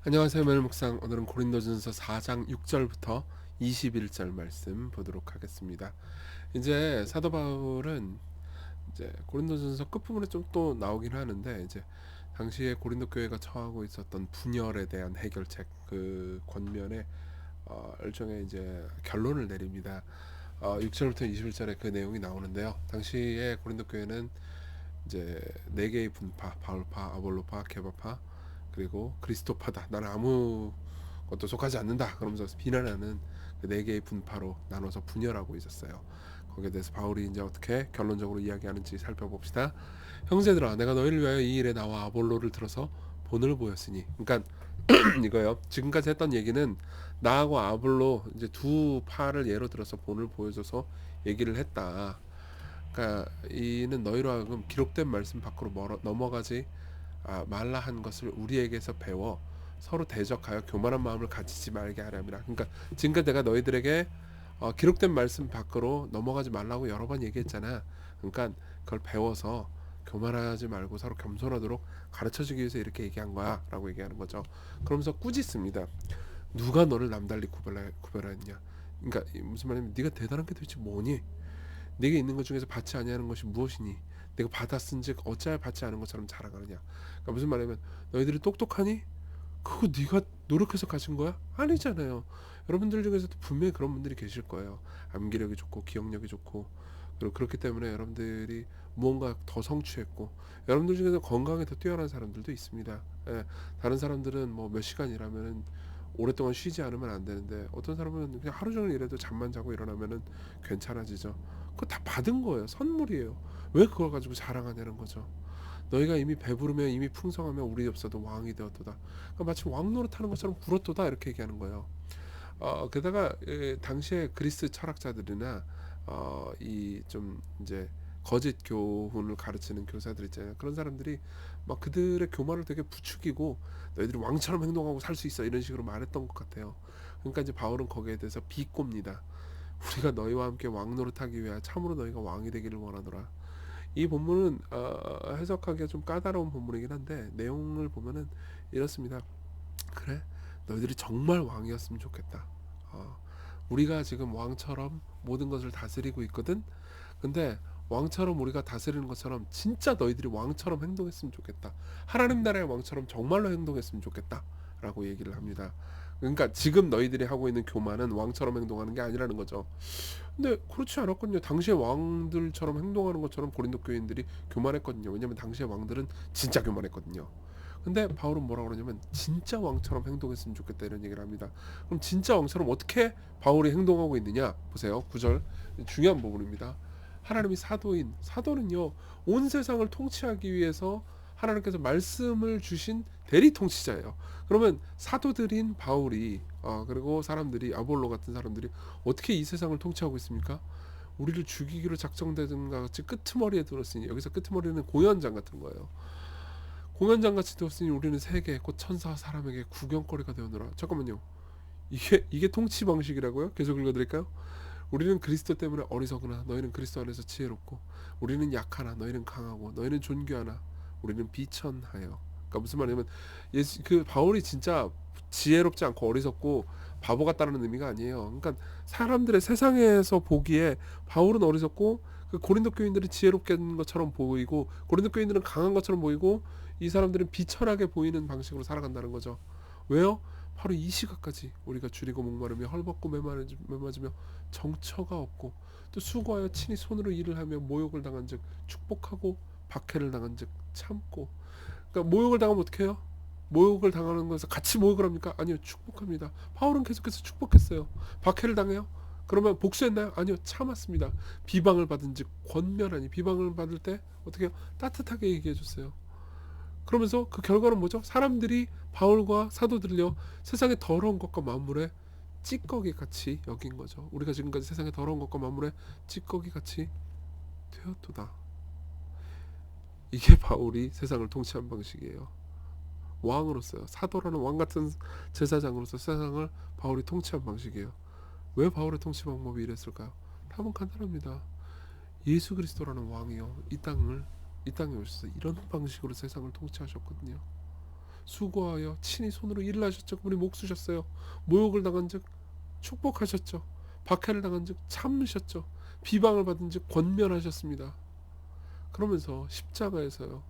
안녕하세요. 매일 묵상. 오늘은 고린도전서 4장 6절부터 21절 말씀 보도록 하겠습니다. 이제 사도 바울은 이제 고린도전서 끝부분에 좀 또 나오긴 하는데, 이제 당시에 고린도 교회가 처하고 있었던 분열에 대한 해결책 그 권면에 일종의 이제 결론을 내립니다. 6절부터 21절에 그 내용이 나오는데요. 당시에 고린도 교회는 이제 네 개의 분파, 바울파, 아볼로파, 케바파, 그리고 그리스도파다. 나는 아무 것도 속하지 않는다. 그러면서 비난하는 그 네 개의 분파로 나눠서 분열하고 있었어요. 거기에 대해서 바울이 이제 어떻게 결론적으로 이야기하는지 살펴봅시다. 형제들아, 내가 너희를 위하여 이 일에 나와 아볼로를 들어서 본을 보였으니, 그러니까 이거요. 지금까지 했던 얘기는 나하고 아볼로 이제 두 파를 예로 들어서 본을 보여줘서 얘기를 했다. 그러니까 이는 너희로 하여금 기록된 말씀 밖으로 넘어가지 말라 한 것을 우리에게서 배워 서로 대적하여 교만한 마음을 가지지 말게 하려니라. 그러니까 지금까지 내가 너희들에게 기록된 말씀 밖으로 넘어가지 말라고 여러 번 얘기했잖아. 그러니까 그걸 배워서 교만하지 말고 서로 겸손하도록 가르쳐주기 위해서 이렇게 얘기한 거야 라고 얘기하는 거죠. 그러면서 꾸짖습니다. 누가 너를 남달리 구별하였냐. 그러니까 무슨 말이냐면 네가 대단한 게 도대체 뭐니? 네게 있는 것 중에서 받지 아니하는 것이 무엇이니? 내가 받았은즉 어찌하여 받지 않은 것처럼 자랑하느냐. 그러니까 무슨 말이냐면 너희들이 똑똑하니? 그거 네가 노력해서 가진 거야? 아니잖아요. 여러분들 중에서도 분명히 그런 분들이 계실 거예요. 암기력이 좋고 기억력이 좋고, 그리고 그렇기 때문에 여러분들이 무언가 더 성취했고, 여러분들 중에서 건강에 더 뛰어난 사람들도 있습니다. 예, 다른 사람들은 뭐 몇 시간 일하면은 오랫동안 쉬지 않으면 안 되는데, 어떤 사람은 그냥 하루 종일 일해도 잠만 자고 일어나면은 괜찮아지죠. 그거 다 받은 거예요. 선물이에요. 왜 그걸 가지고 자랑하냐는 거죠. 너희가 이미 배부르며 이미 풍성하며 우리 없어도 왕이 되었도다. 그러니까 마치 왕 노릇하는 것처럼 굴었도다 이렇게 얘기하는 거예요. 게다가 당시에 그리스 철학자들이나 이 좀 이제 거짓 교훈을 가르치는 교사들 있잖아요. 그런 사람들이 막 그들의 교만을 되게 부추기고 너희들이 왕처럼 행동하고 살 수 있어 이런 식으로 말했던 것 같아요. 그러니까 이제 바울은 거기에 대해서 비꼽니다. 우리가 너희와 함께 왕 노릇하기 위하여 참으로 너희가 왕이 되기를 원하노라. 이 본문은 해석하기가 좀 까다로운 본문이긴 한데 내용을 보면은 이렇습니다. 그래, 너희들이 정말 왕이었으면 좋겠다. 어, 우리가 지금 왕처럼 모든 것을 다스리고 있거든. 근데 왕처럼 우리가 다스리는 것처럼 진짜 너희들이 왕처럼 행동했으면 좋겠다. 하나님 나라의 왕처럼 정말로 행동했으면 좋겠다. 라고 얘기를 합니다. 그러니까 지금 너희들이 하고 있는 교만은 왕처럼 행동하는 게 아니라는 거죠. 근데 그렇지 않았거든요. 당시의 왕들처럼 행동하는 것처럼 고린도 교인들이 교만했거든요. 왜냐면 당시의 왕들은 진짜 교만했거든요. 근데 바울은 뭐라고 그러냐면 진짜 왕처럼 행동했으면 좋겠다 이런 얘기를 합니다. 그럼 진짜 왕처럼 어떻게 바울이 행동하고 있느냐? 보세요. 9절 중요한 부분입니다. 하나님이 사도는요 온 세상을 통치하기 위해서 하나님께서 말씀을 주신 대리 통치자예요. 그러면 사도들인 바울이 그리고 사람들이 아볼로 같은 사람들이 어떻게 이 세상을 통치하고 있습니까? 우리를 죽이기로 작정되던 것 같이 끄트머리에 들었으니, 여기서 끄트머리는 공연장 같은 거예요. 공연장 같이 되었으니 우리는 세계 곧 천사 사람에게 구경거리가 되었노라. 잠깐만요. 이게 통치 방식이라고요? 계속 읽어드릴까요? 우리는 그리스도 때문에 어리석으나 너희는 그리스도 안에서 지혜롭고, 우리는 약하나 너희는 강하고, 너희는 존귀하나 우리는 비천하여. 그러니까 무슨 말이냐면 그 바울이 진짜 지혜롭지 않고 어리석고 바보 같다는 의미가 아니에요. 그러니까 사람들의 세상에서 보기에 바울은 어리석고 그 고린도 교인들은 지혜롭게 된 것처럼 보이고 고린도 교인들은 강한 것처럼 보이고 이 사람들은 비천하게 보이는 방식으로 살아간다는 거죠. 왜요? 바로 이 시각까지 우리가 줄이고 목마르며 헐벗고 매맞으며 정처가 없고 또 수고하여 친히 손으로 일을 하며 모욕을 당한 즉 축복하고 박해를 당한 즉 참고. 그러니까 모욕을 당하면 어떻게 해요? 모욕을 당하는 것에서 같이 모욕을 합니까? 아니요, 축복합니다. 바울은 계속해서 축복했어요. 박해를 당해요. 그러면 복수했나요? 아니요, 참았습니다. 비방을 받은 즉 권면하니, 비방을 받을 때 어떻게 해요? 따뜻하게 얘기해 줬어요. 그러면서 그 결과는 뭐죠? 사람들이 바울과 사도들을요 세상의 더러운 것과 만물에 찌꺼기 같이 여긴 거죠. 우리가 지금까지 세상의 더러운 것과 만물에 찌꺼기 같이 되었도다. 이게 바울이 세상을 통치한 방식이에요. 왕으로서요. 사도라는 왕 같은 제사장으로서 세상을 바울이 통치한 방식이에요. 왜 바울의 통치 방법이 이랬을까요? 답은 간단합니다. 예수 그리스도라는 왕이요 이 땅에 오셔서 이런 방식으로 세상을 통치하셨거든요. 수고하여 친히 손으로 일을 하셨죠. 그분이 목 쓰셨어요. 모욕을 당한즉 축복하셨죠. 박해를 당한즉 참으셨죠. 비방을 받은즉 권면하셨습니다. 그러면서 십자가에서요,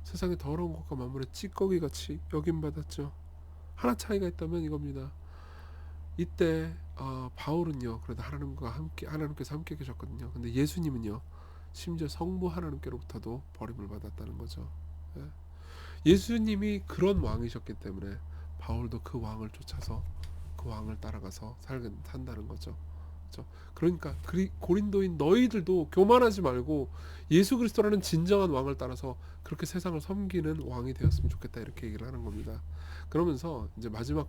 세상의 더러운 것과 만물의 찌꺼기같이 여김받았죠. 하나 차이가 있다면 이겁니다. 이때 바울은요, 그래도 하나님께서 함께 계셨거든요. 근데 예수님은요, 심지어 성부 하나님께로부터도 버림을 받았다는 거죠. 예. 예수님이 그런 왕이셨기 때문에 바울도 그 왕을 쫓아서 그 왕을 따라가서 산다는 거죠. 그렇죠? 그러니까 고린도인 너희들도 교만하지 말고 예수 그리스도라는 진정한 왕을 따라서 그렇게 세상을 섬기는 왕이 되었으면 좋겠다, 이렇게 얘기를 하는 겁니다. 그러면서 이제 마지막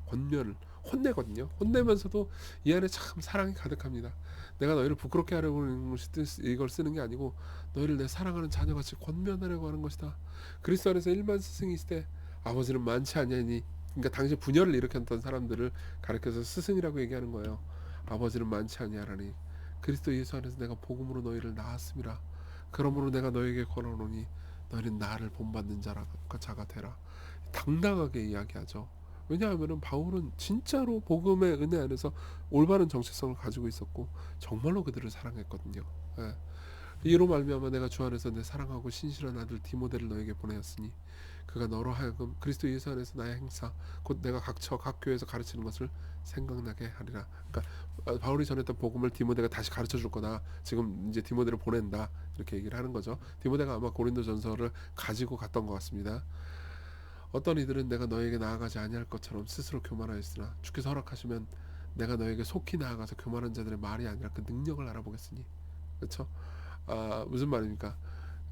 권면을 혼내거든요. 혼내면서도 이 안에 참 사랑이 가득합니다. 내가 너희를 부끄럽게 하려고 하는 것이 이걸 쓰는 게 아니고 너희를 내 사랑하는 자녀같이 권면하려고 하는 것이다. 그리스도 안에서 일반 스승이 있을 때 아버지는 많지 않냐니, 그러니까 당시 분열을 일으켰던 사람들을 가르쳐서 스승이라고 얘기하는 거예요. 아버지는 많지 아니하라니 그리스도 예수 안에서 내가 복음으로 너희를 낳았음이라. 그러므로 내가 너에게 권하노니 너희는 나를 본받는 자가 되라. 당당하게 이야기하죠. 왜냐하면 바울은 진짜로 복음의 은혜 안에서 올바른 정체성을 가지고 있었고 정말로 그들을 사랑했거든요. 예. 이로 말미암아 내가 주 안에서 내 사랑하고 신실한 아들 디모데를 너에게 보내었으니 그가 너로 하여금 그리스도 예수 안에서 나의 행사 곧 내가 각 교회에서 가르치는 것을 생각나게 하리라. 그러니까 바울이 전했던 복음을 디모데가 다시 가르쳐 줄 거다. 지금 이제 디모데를 보낸다, 이렇게 얘기를 하는 거죠. 디모데가 아마 고린도전서를 가지고 갔던 것 같습니다. 어떤 이들은 내가 너에게 나아가지 아니할 것처럼 스스로 교만하였으나 주께서 허락하시면 내가 너에게 속히 나아가서 교만한 자들의 말이 아니라 그 능력을 알아보겠으니. 그렇죠? 무슨 말입니까?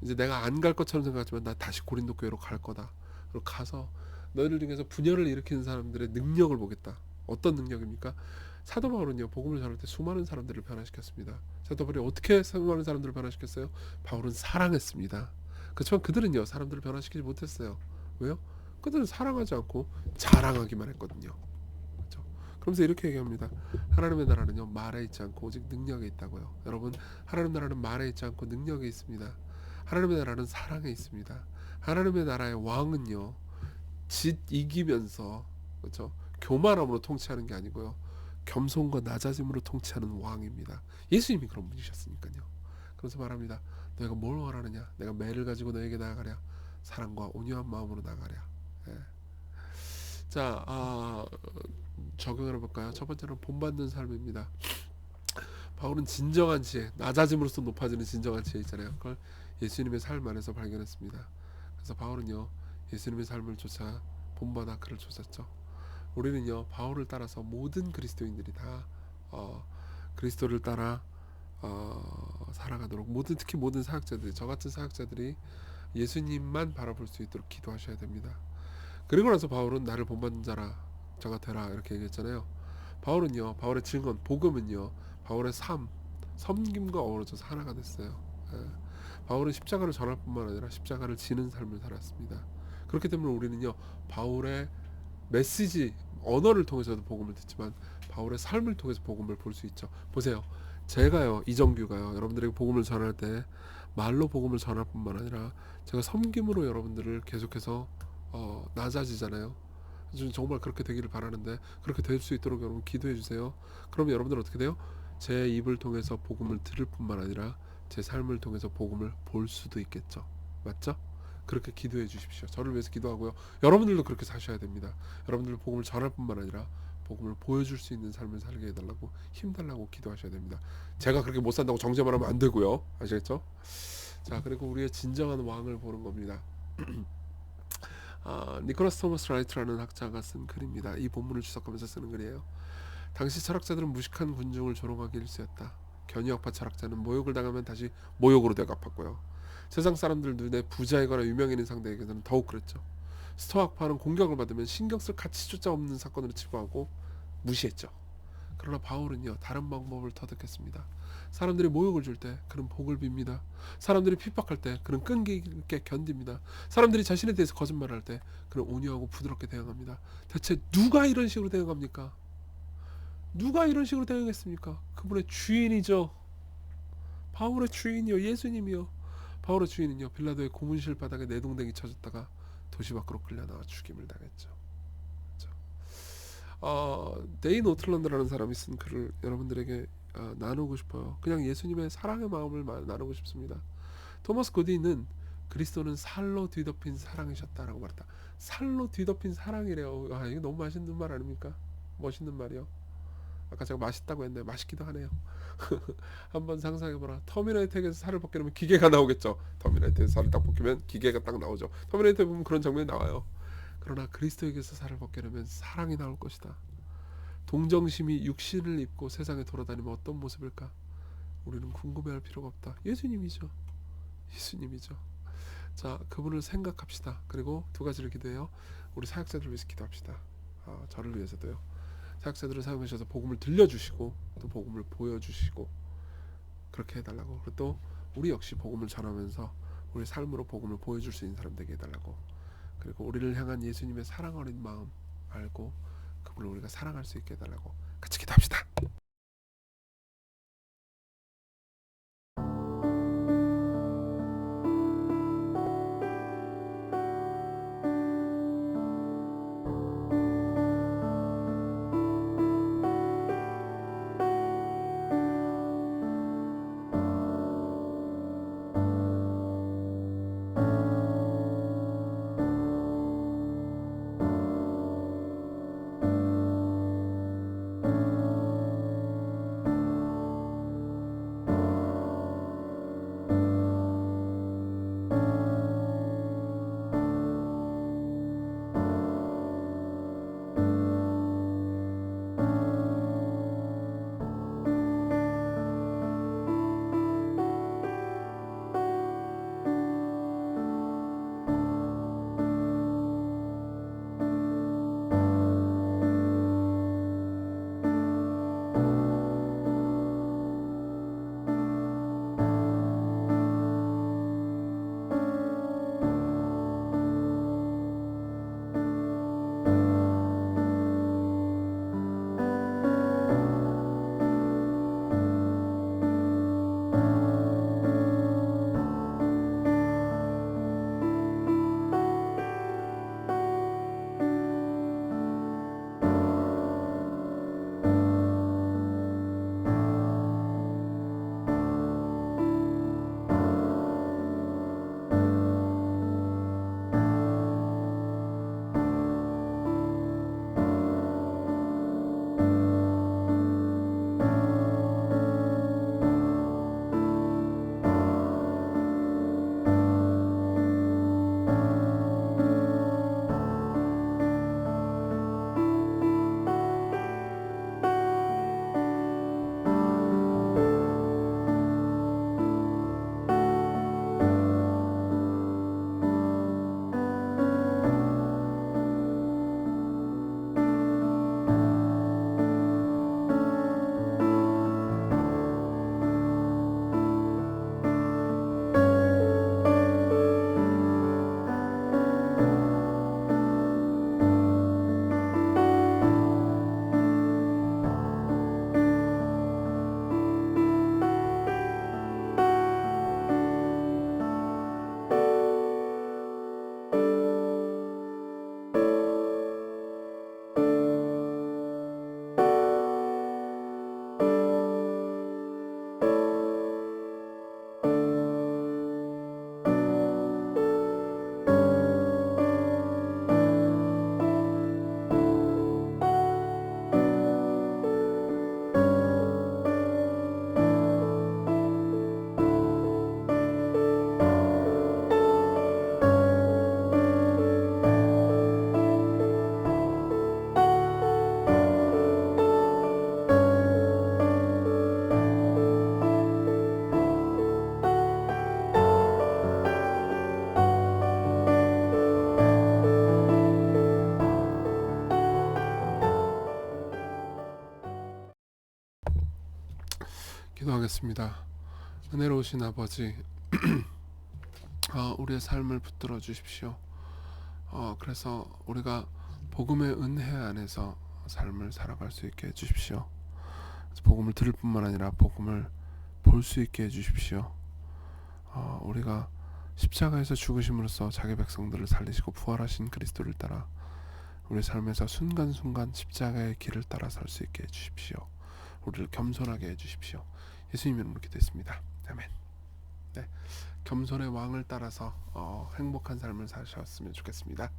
이제 내가 안 갈 것처럼 생각하지만 나 다시 고린도 교회로 갈 거다. 그리고 가서 너희들 중에서 분열을 일으키는 사람들의 능력을 보겠다. 어떤 능력입니까? 사도 바울은요, 복음을 전할 때 수많은 사람들을 변화시켰습니다. 사도 바울이 어떻게 수많은 사람들을 변화시켰어요? 바울은 사랑했습니다. 그렇지만 그들은요, 사람들을 변화시키지 못했어요. 왜요? 그들은 사랑하지 않고 자랑하기만 했거든요. 그렇죠? 그러면서 이렇게 얘기합니다. 하나님의 나라는요, 말에 있지 않고 오직 능력에 있다고요. 여러분, 하나님 나라는 말에 있지 않고 능력에 있습니다. 하나님의 나라는 사랑에 있습니다. 하나님의 나라의 왕은요, 짓 이기면서, 그렇죠? 교만함으로 통치하는 게 아니고요, 겸손과 낮아짐으로 통치하는 왕입니다. 예수님이 그런 분이셨으니까요. 그래서 말합니다. 너희가 뭘 원하느냐? 내가 매를 가지고 너에게 나아가랴. 사랑과 온유한 마음으로 나아가랴. 예. 자, 적용을 해볼까요? 첫 번째는 본받는 삶입니다. 바울은 진정한 지혜, 낮아짐으로써 높아지는 진정한 지혜 있잖아요. 그걸 예수님의 삶 안에서 발견했습니다. 그래서 바울은요, 예수님의 삶을 쫓아 본받아 그를 쫓았죠. 우리는요, 바울을 따라서 모든 그리스도인들이 다 그리스도를 따라 살아가도록, 특히 모든 사역자들이, 저 같은 사역자들이 예수님만 바라볼 수 있도록 기도하셔야 됩니다. 그리고 나서 바울은 나를 본받는 자가 되라, 이렇게 얘기했잖아요. 바울은요, 바울의 증언, 복음은요, 바울의 삶, 섬김과 어우러져서 하나가 됐어요. 예. 바울은 십자가를 전할 뿐만 아니라 십자가를 지는 삶을 살았습니다. 그렇기 때문에 우리는요, 바울의 메시지, 언어를 통해서도 복음을 듣지만 바울의 삶을 통해서 복음을 볼 수 있죠. 보세요. 제가요, 이정규가요, 여러분들에게 복음을 전할 때 말로 복음을 전할 뿐만 아니라 제가 섬김으로 여러분들을 계속해서 낮아지잖아요. 정말 그렇게 되기를 바라는데, 그렇게 될 수 있도록 여러분 기도해 주세요. 그럼 여러분들 어떻게 돼요? 제 입을 통해서 복음을 들을 뿐만 아니라 제 삶을 통해서 복음을 볼 수도 있겠죠. 맞죠? 그렇게 기도해 주십시오. 저를 위해서 기도하고요. 여러분들도 그렇게 사셔야 됩니다. 여러분들 복음을 전할 뿐만 아니라 복음을 보여줄 수 있는 삶을 살게 해달라고, 힘달라고 기도하셔야 됩니다. 제가 그렇게 못 산다고 정죄만 하면 안 되고요. 아시겠죠? 자, 그리고 우리의 진정한 왕을 보는 겁니다. 니콜라스 토머스 라이트라는 학자가 쓴 글입니다. 이 본문을 주석하면서 쓰는 글이에요. 당시 철학자들은 무식한 군중을 조롱하기 일쑤였다. 견유학파 철학자는 모욕을 당하면 다시 모욕으로 대갚았고요. 세상 사람들 눈에 부자이거나 유명인인 상대에게는 더욱 그랬죠. 스토아학파는 공격을 받으면 신경 쓸 가치조차 없는 사건으로 치부하고 무시했죠. 그러나 바울은요, 다른 방법을 터득했습니다. 사람들이 모욕을 줄 때 그는 복을 빕니다. 사람들이 핍박할 때 그는 끈기 있게 견딥니다. 사람들이 자신에 대해서 거짓말할 때 그는 온유하고 부드럽게 대응합니다. 대체 누가 이런 식으로 대응합니까? 누가 이런 식으로 대응했습니까? 그분의 주인이죠. 바울의 주인이요, 예수님이요. 바울의 주인은요, 빌라도의 고문실 바닥에 내동댕이 쳐졌다가 도시 밖으로 끌려 나와 죽임을 당했죠. 데인 오틀런드라는 사람이 쓴 글을 여러분들에게 나누고 싶어요. 그냥 예수님의 사랑의 마음을 나누고 싶습니다. 토마스 고디는 그리스도는 살로 뒤덮인 사랑이셨다라고 말했다. 살로 뒤덮인 사랑이래요. 이게 너무 맛있는 말 아닙니까? 멋있는 말이요. 아까 제가 맛있다고 했는데 맛있기도 하네요. 한번 상상해보라. 터미네이터에서 살을 벗겨내면 기계가 나오겠죠. 터미네이터에서 살을 딱 벗기면 기계가 딱 나오죠. 터미네이터 보면 그런 장면이 나와요. 그러나 그리스도에게서 살을 벗겨내면 사랑이 나올 것이다. 동정심이 육신을 입고 세상에 돌아다니면 어떤 모습일까? 우리는 궁금해할 필요가 없다. 예수님이죠. 예수님이죠. 자, 그분을 생각합시다. 그리고 두 가지를 기도해요. 우리 사역자들 위해서 기도합시다. 저를 위해서도요. 사역자들을 사용하셔서 복음을 들려주시고 또 복음을 보여주시고 그렇게 해달라고. 그리고 또 우리 역시 복음을 전하면서 우리 삶으로 복음을 보여줄 수 있는 사람 되게 해달라고. 그리고 우리를 향한 예수님의 사랑 어린 마음 알고 그분을 우리가 사랑할 수 있게 해달라고 같이 기도합시다. 기도하겠습니다. 은혜로우신 아버지, 우리의 삶을 붙들어 주십시오. 그래서 우리가 복음의 은혜 안에서 삶을 살아갈 수 있게 해주십시오. 복음을 들을 뿐만 아니라 복음을 볼 수 있게 해주십시오. 우리가 십자가에서 죽으심으로써 자기 백성들을 살리시고 부활하신 그리스도를 따라 우리 삶에서 순간순간 십자가의 길을 따라 살 수 있게 해주십시오. 우리를 겸손하게 해주십시오. 예수님 이름으로 기도했습니다. 아멘. 네, 겸손의 왕을 따라서 행복한 삶을 사셨으면 좋겠습니다.